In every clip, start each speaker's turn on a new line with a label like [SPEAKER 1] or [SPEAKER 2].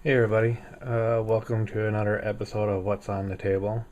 [SPEAKER 1] Hey everybody, welcome to another episode of What's on the Table.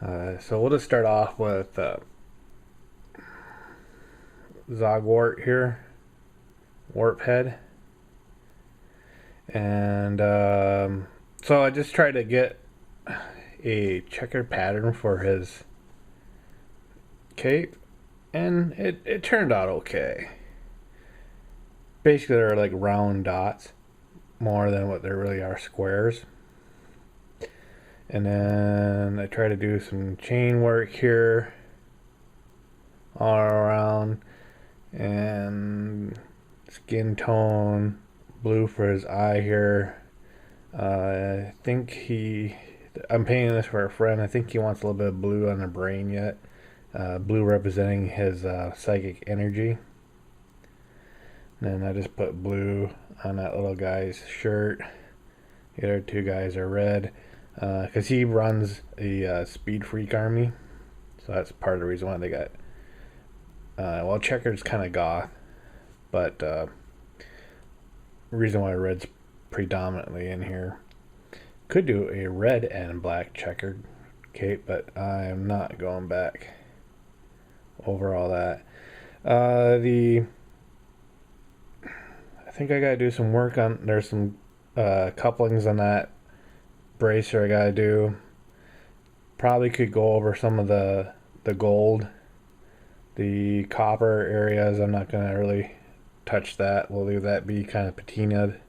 [SPEAKER 1] So we'll just start off with Zogwart here, Warphead, and so I just tried to get a checkered pattern for his cape, and it turned out okay. Basically, they're like round dots more than what there really are squares. And then I try to do some chain work here all around, and skin tone blue for his eye here. I think I'm painting this for a friend. I think he wants a little bit of blue on the brain yet. Blue representing his psychic energy. And then I just put blue on that little guy's shirt. The other two guys are red because he runs a Speed Freak army. So that's part of the reason why they got. Well, checker's kind of goth, but reason why red's predominantly in here. Could do a red and black checkered cape, but I'm not going back over all that. I think I gotta do some work on. There's some couplings on that bracer I gotta do. Probably could go over some of the gold, the copper areas. I'm not gonna really touch that. We'll leave that be kind of patinaed.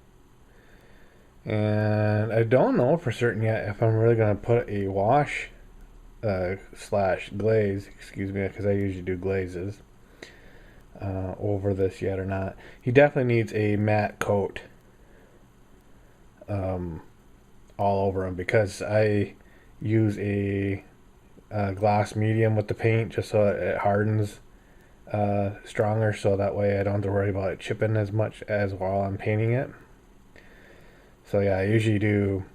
[SPEAKER 1] And I don't know for certain yet if I'm really gonna put a wash slash glaze, excuse me, because I usually do glazes over this yet or not. He definitely needs a matte coat all over him because I use a glass medium with the paint just so it hardens stronger, so that way I don't have to worry about it chipping as much as while I'm painting it. So yeah, I usually do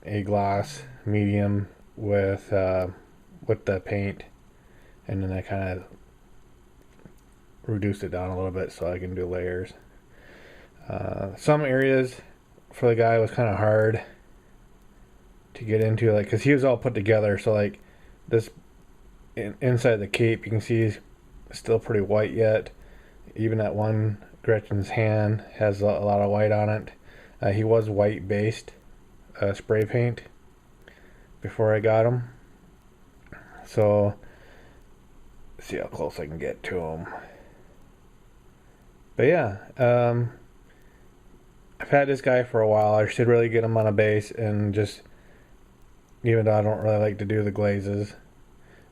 [SPEAKER 1] a gloss medium with the paint, and then I kind of reduce it down a little bit so I can do layers. Some areas for the guy was kind of hard to get into, like because he was all put together. So like this inside the cape, you can see he's still pretty white yet. Even that one Gretchen's hand has a lot of white on it. He was white based spray paint before I got him. So see how close I can get to him. But yeah, I've had this guy for a while. I should really get him on a base and just, even though I don't really like to do the glazes,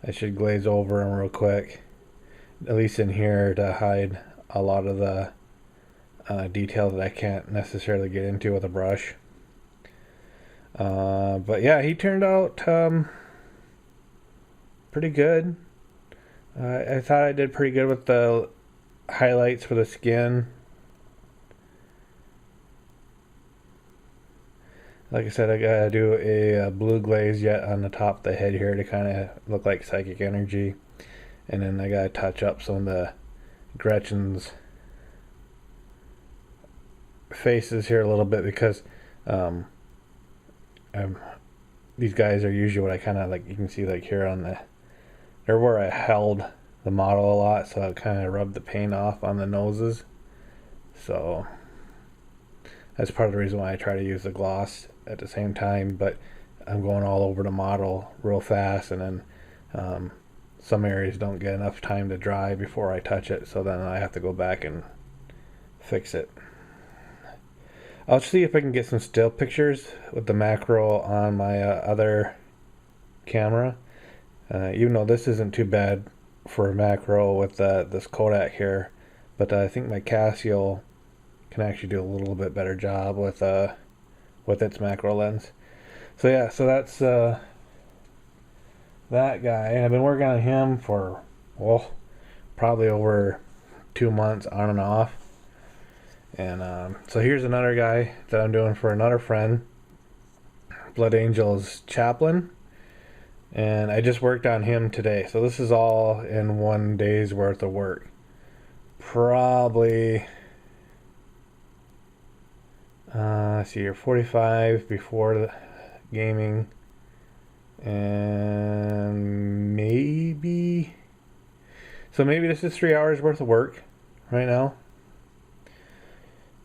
[SPEAKER 1] I should glaze over him real quick, at least in here, to hide a lot of the detail that I can't necessarily get into with a brush. But yeah, he turned out pretty good. I thought I did pretty good with the highlights for the skin. Like I said, I gotta do a blue glaze yet on the top of the head here to kind of look like psychic energy. And then I gotta touch up some of the Gretchen's faces here a little bit because these guys are usually what I kind of like. You can see like here on they're where I held the model a lot, so I kind of rubbed the paint off on the noses. So that's part of the reason why I try to use the gloss at the same time, but I'm going all over the model real fast, and then some areas don't get enough time to dry before I touch it, so then I have to go back and fix it. I'll see if I can get some still pictures with the macro on my other camera. Even though this isn't too bad for a macro with this Kodak here, but I think my Casio can actually do a little bit better job with its macro lens. So yeah, so that's that guy. And I've been working on him for probably over 2 months on and off. And so here's another guy that I'm doing for another friend, Blood Angel's chaplain, and I just worked on him today. So this is all in 1 day's worth of work. Probably Let's see here, 45 before the gaming, and maybe this is 3 hours worth of work right now.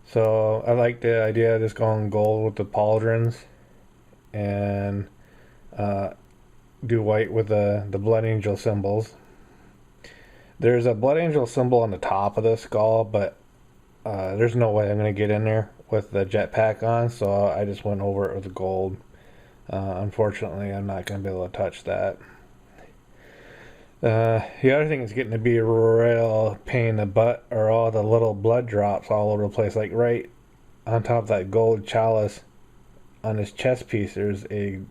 [SPEAKER 1] So I like the idea of just going gold with the pauldrons and do white with the blood angel symbols. There's a blood angel symbol on the top of the skull, but there's no way I'm going to get in there with the jetpack on, so I just went over it with the gold. Unfortunately, I'm not going to be able to touch that. The other thing is getting to be a real pain in the butt are all the little blood drops all over the place. Like right on top of that gold chalice on his chest piece, there's a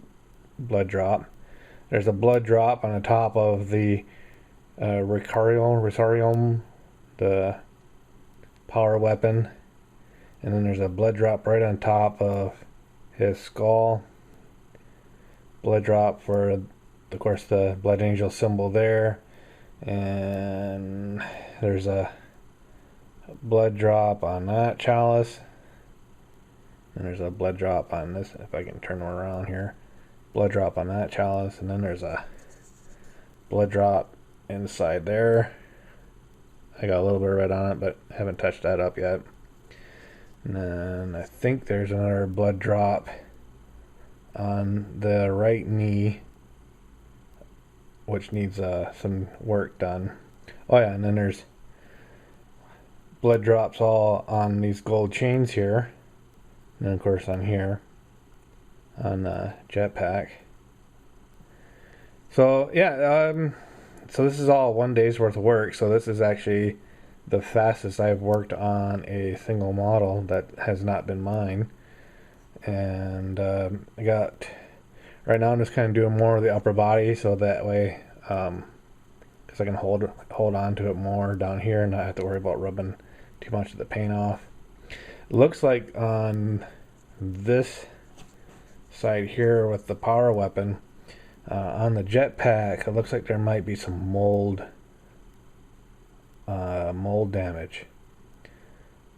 [SPEAKER 1] blood drop. There's a blood drop on the top of the Rosarium, the power weapon. And then there's a blood drop right on top of his skull. Blood drop for, of course, the blood angel symbol there. And there's a blood drop on that chalice. And there's a blood drop on this, if I can turn around here. Blood drop on that chalice. And then there's a blood drop inside there. I got a little bit of red on it, but haven't touched that up yet. And then I think there's another blood drop on the right knee, which needs some work done. Oh yeah, and then there's blood drops all on these gold chains here, and then of course on here on the jetpack. So yeah, so this is all 1 day's worth of work. So this is actually the fastest I've worked on a single model that has not been mine. And I got, right now I'm just kind of doing more of the upper body, so that way because I can hold on to it more down here and not have to worry about rubbing too much of the paint off. It looks like on this side here with the power weapon, on the jetpack, it looks like there might be some mold damage.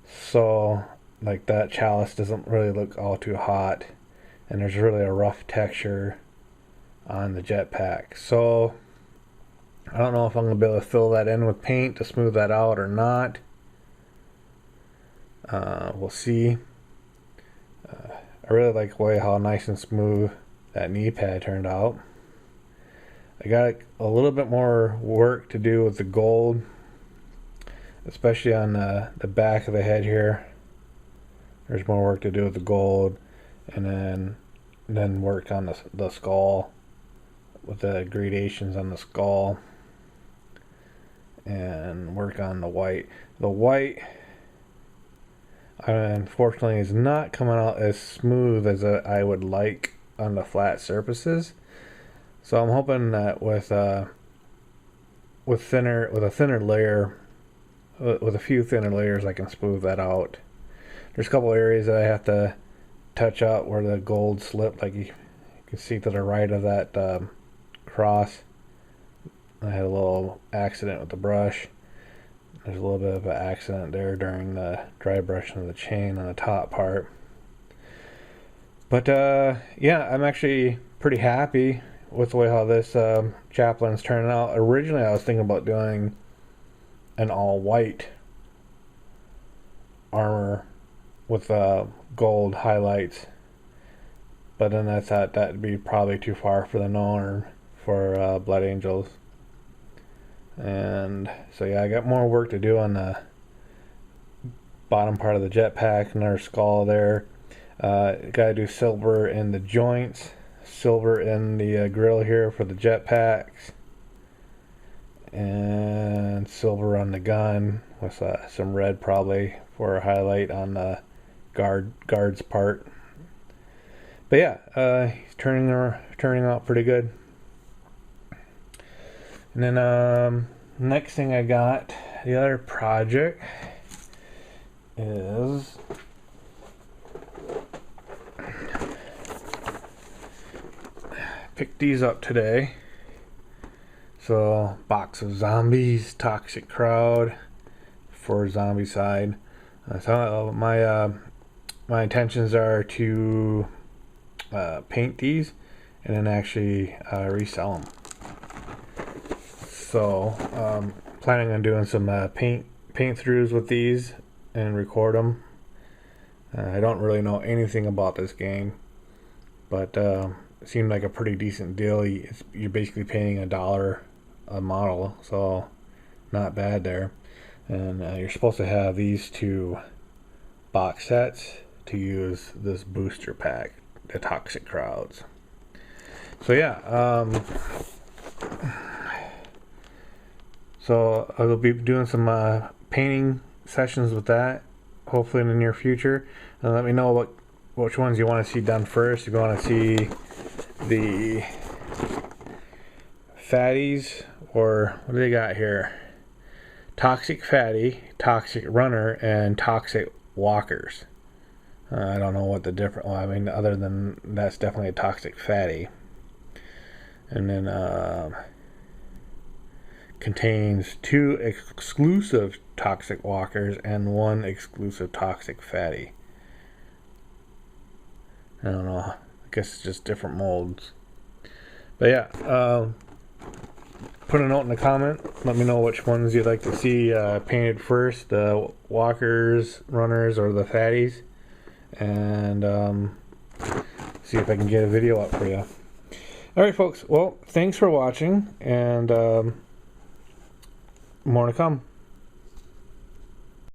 [SPEAKER 1] So like that chalice doesn't really look all too hot, and there's really a rough texture on the jetpack. So I don't know if I'm going to be able to fill that in with paint to smooth that out or not. We'll see. I really like the way how nice and smooth that knee pad turned out. I got a little bit more work to do with the gold, especially on the back of the head here. There's more work to do with the gold, and then work on the skull with the gradations on the skull, and work on the white. The white, unfortunately, is not coming out as smooth as I would like on the flat surfaces. So I'm hoping that with a thinner layer, with a few thinner layers, I can smooth that out. There's a couple areas that I have to touch up where the gold slipped, like you can see to the right of that cross. I had a little accident with the brush. There's a little bit of an accident there during the dry brushing of the chain on the top part. But yeah, I'm actually pretty happy with the way how this chaplain's turning out. Originally I was thinking about doing an all white armor with gold highlights, but then I thought that'd be probably too far for the known for Blood Angels. And so yeah, I got more work to do on the bottom part of the jetpack and our skull there. Gotta do silver in the joints, silver in the grill here for the jetpacks, and silver on the gun with some red probably for a highlight on the guard's part. But yeah, he's turning out pretty good. And then next thing I got, the other project is picked these up today. So box of zombies, toxic crowd for zombie side. So my my intentions are to paint these and then actually resell them. So planning on doing some paint throughs with these and record them. I don't really know anything about this game, but it seemed like a pretty decent deal. You're basically paying $1 a model, so not bad there. And you're supposed to have these 2 box sets to use this booster pack, the Toxic Crowds. So yeah, so I'll be doing some painting sessions with that, hopefully in the near future. And let me know which ones you want to see done first. If you want to see the fatties, or what do they got here? Toxic fatty, toxic runner, and toxic walkers. I don't know what the different. Well, I mean, other than that's definitely a toxic fatty. And then contains 2 exclusive toxic walkers and 1 exclusive toxic fatty. I don't know. I guess it's just different molds. But yeah, put a note in the comment. Let me know which ones you'd like to see painted first, the walkers, runners, or the fatties. And see if I can get a video up for you. Alright folks, well, thanks for watching, and more to come.